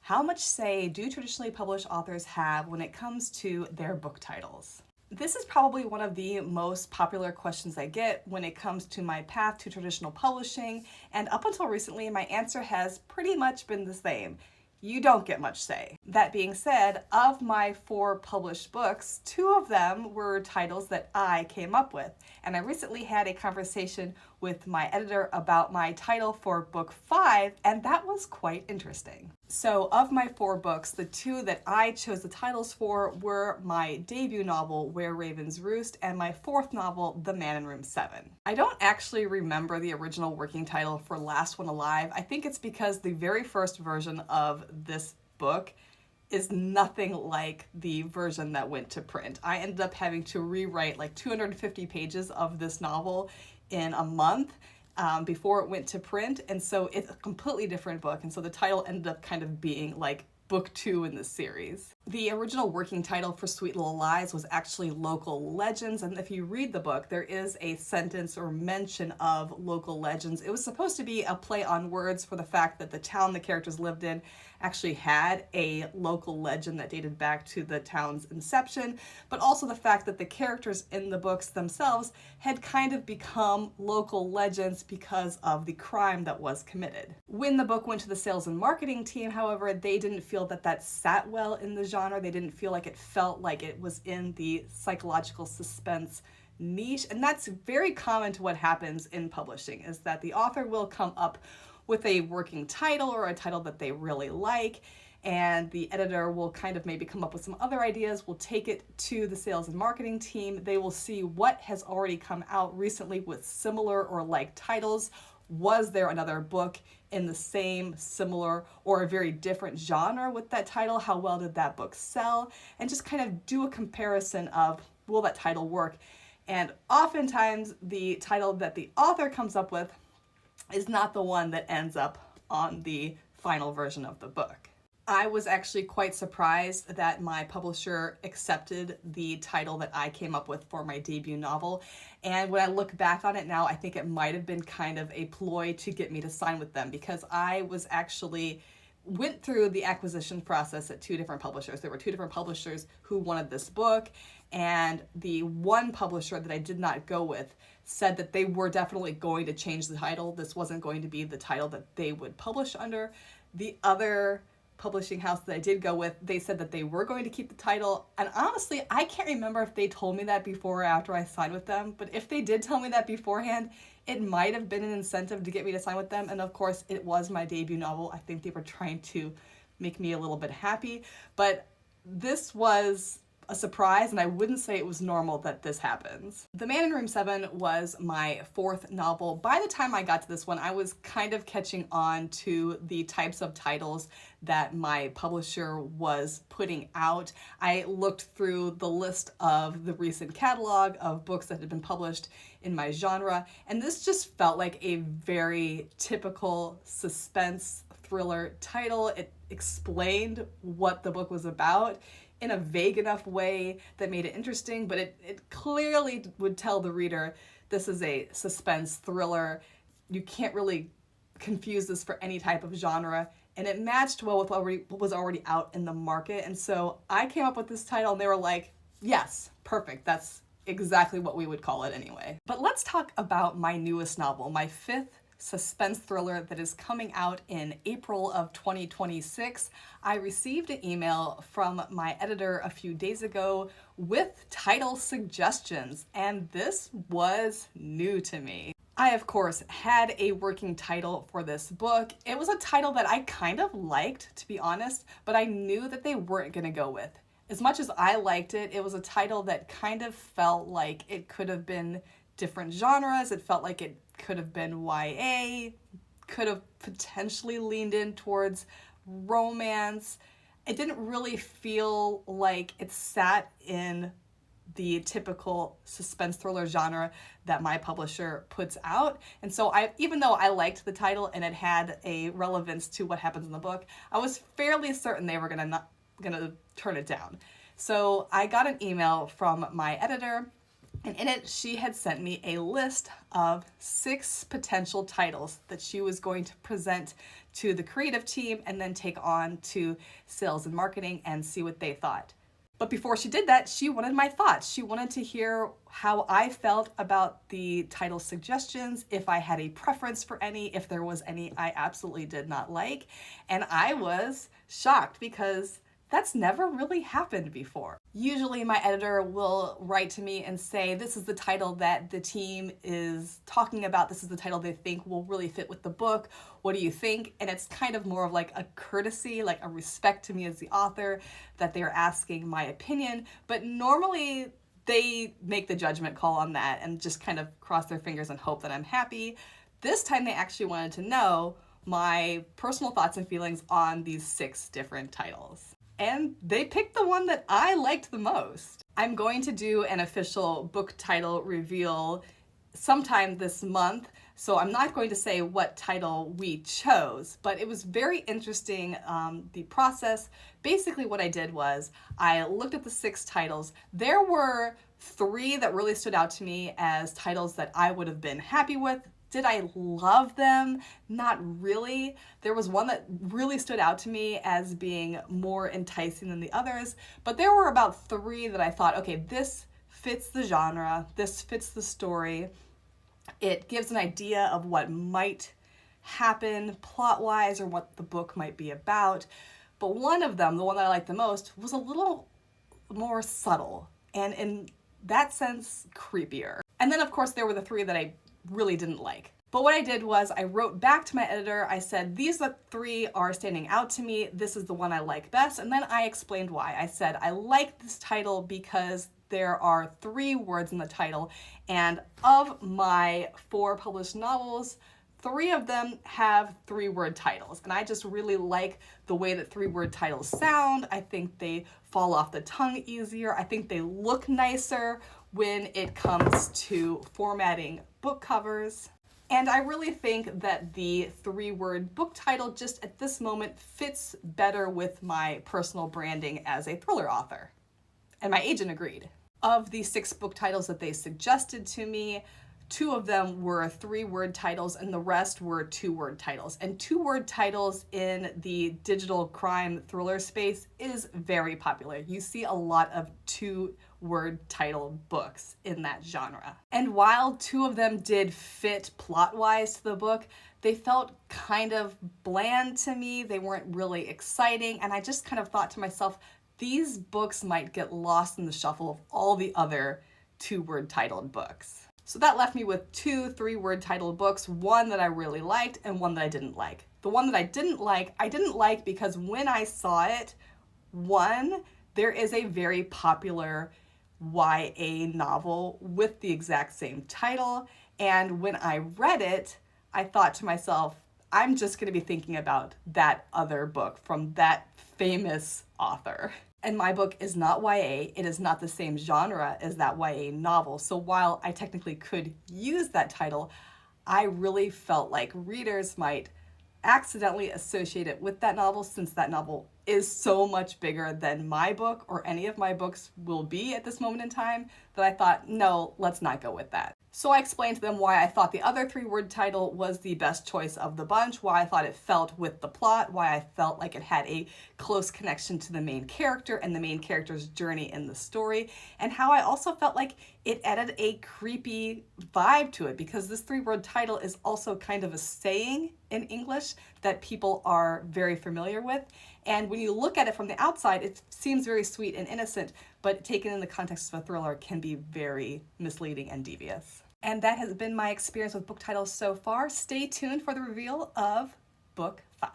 How much say do traditionally published authors have when it comes to their book titles? This is probably one of the most popular questions I get when it comes to my path to traditional publishing, and up until recently, my answer has pretty much been the same. You don't get much say. That being said, of my 4 published books, 2 of them were titles that I came up with. And I recently had a conversation with my editor about my title for book 5, and that was quite interesting. So of my 4 books, the 2 that I chose the titles for were my debut novel, Where Ravens Roost, and my 4th novel, The Man in Room 7. I don't actually remember the original working title for Last One Alive. I think it's because the very first version of this book is nothing like the version that went to print. I ended up having to rewrite like 250 pages of this novel in a month before it went to print, and so it's a completely different book, and so the title ended up kind of being like book 2 in this series. The original working title for Sweet Little Lies was actually Local Legends, and if you read the book, there is a sentence or mention of local legends. It was supposed to be a play on words for the fact that the town the characters lived in actually had a local legend that dated back to the town's inception, but also the fact that the characters in the books themselves had kind of become local legends because of the crime that was committed. When the book went to the sales and marketing team, however, they didn't feel that that sat well in the genre. They didn't feel like it felt like it was in the psychological suspense niche, and that's very common to what happens in publishing, is that the author will come up with a working title or a title that they really like, and the editor will kind of maybe come up with some other ideas, will take it to the sales and marketing team. They will see what has already come out recently with similar or like titles. Was there another book in the same, similar, or a very different genre with that title? How well did that book sell? And just kind of do a comparison of, will that title work? And oftentimes the title that the author comes up with is not the one that ends up on the final version of the book. I was actually quite surprised that my publisher accepted the title that I came up with for my debut novel. And when I look back on it now, I think it might have been kind of a ploy to get me to sign with them, because I was actually went through the acquisition process at 2 different publishers. There were 2 different publishers who wanted this book, and the one publisher that I did not go with said that they were definitely going to change the title. This wasn't going to be the title that they would publish under. The other publishing house that I did go with, they said that they were going to keep the title, and honestly, I can't remember if they told me that before or after I signed with them, but if they did tell me that beforehand, it might have been an incentive to get me to sign with them, and of course, it was my debut novel. I think they were trying to make me a little bit happy, but this was a surprise, and I wouldn't say it was normal that this happens. The Man in Room 7 was my 4th novel. By the time I got to this one, I was kind of catching on to the types of titles that my publisher was putting out. I looked through the list of the recent catalog of books that had been published in my genre, and this just felt like a very typical suspense thriller title. It explained what the book was about in a vague enough way that made it interesting, but it clearly would tell the reader this is a suspense thriller. You can't really confuse this for any type of genre, and it matched well with what was already out in the market. And so I came up with this title, and they were like, yes, perfect, that's exactly what we would call it anyway. But let's talk about my newest novel, my 5th suspense thriller that is coming out in April of 2026. I received an email from my editor a few days ago with title suggestions, and this was new to me. I, of course, had a working title for this book. It was a title that I kind of liked, to be honest, but I knew that they weren't going to go with. As much as I liked it, it was a title that kind of felt like it could have been different genres. It felt like it could have been YA, could have potentially leaned in towards romance. It didn't really feel like it sat in the typical suspense thriller genre that my publisher puts out. And so even though I liked the title and it had a relevance to what happens in the book, I was fairly certain they were gonna turn it down. So I got an email from my editor And in it, she had sent me a list of 6 potential titles that she was going to present to the creative team and then take on to sales and marketing and see what they thought. But before she did that, she wanted my thoughts. She wanted to hear how I felt about the title suggestions, if I had a preference for any, if there was any I absolutely did not like. And I was shocked because that's never really happened before. Usually my editor will write to me and say, this is the title that the team is talking about. This is the title they think will really fit with the book. What do you think? And it's kind of more of like a courtesy, like a respect to me as the author, that they're asking my opinion. But normally they make the judgment call on that and just kind of cross their fingers and hope that I'm happy. This time they actually wanted to know my personal thoughts and feelings on these 6 different titles. And they picked the one that I liked the most. I'm going to do an official book title reveal sometime this month, so I'm not going to say what title we chose, but it was very interesting, the process. Basically what I did was I looked at the 6 titles. There were 3 that really stood out to me as titles that I would have been happy with. Did I love them? Not really. There was one that really stood out to me as being more enticing than the others, but there were about 3 that I thought, okay, this fits the genre, this fits the story. It gives an idea of what might happen plot-wise or what the book might be about. But one of them, the one that I liked the most, was a little more subtle and in that sense creepier. And then of course there were the 3 that I really didn't like. But what I did was I wrote back to my editor. I said, these 3 are standing out to me. This is the one I like best. And then I explained why. I said, I like this title because there are 3 words in the title. And of my 4 published novels, 3 of them have 3-word titles. And I just really like the way that 3-word titles sound. I think they fall off the tongue easier. I think they look nicer when it comes to formatting book covers. And I really think that the 3-word book title just at this moment fits better with my personal branding as a thriller author. And my agent agreed. Of the 6 book titles that they suggested to me, 2 of them were 3-word titles and the rest were 2-word titles. And 2-word titles in the digital crime thriller space is very popular. You see a lot of 2-word title books in that genre. And while 2 of them did fit plot-wise to the book, they felt kind of bland to me. They weren't really exciting. And I just kind of thought to myself, these books might get lost in the shuffle of all the other 2-word titled books. So that left me with 2 3-word titled books, one that I really liked and one that I didn't like. The one that I didn't like because when I saw it, one, there is a very popular YA novel with the exact same title, and when I read it, I thought to myself, I'm just going to be thinking about that other book from that famous author. And my book is not YA, it is not the same genre as that YA novel. So while I technically could use that title, I really felt like readers might accidentally associate it with that novel since that novel is so much bigger than my book or any of my books will be at this moment in time that I thought, no, let's not go with that. So I explained to them why I thought the other 3-word title was the best choice of the bunch, why I thought it felt with the plot, why I felt like it had a close connection to the main character and the main character's journey in the story, and how I also felt like it added a creepy vibe to it because this 3-word title is also kind of a saying in English that people are very familiar with. And when you look at it from the outside, it seems very sweet and innocent, but taken in the context of a thriller can be very misleading and devious. And that has been my experience with book titles so far. Stay tuned for the reveal of Book 5.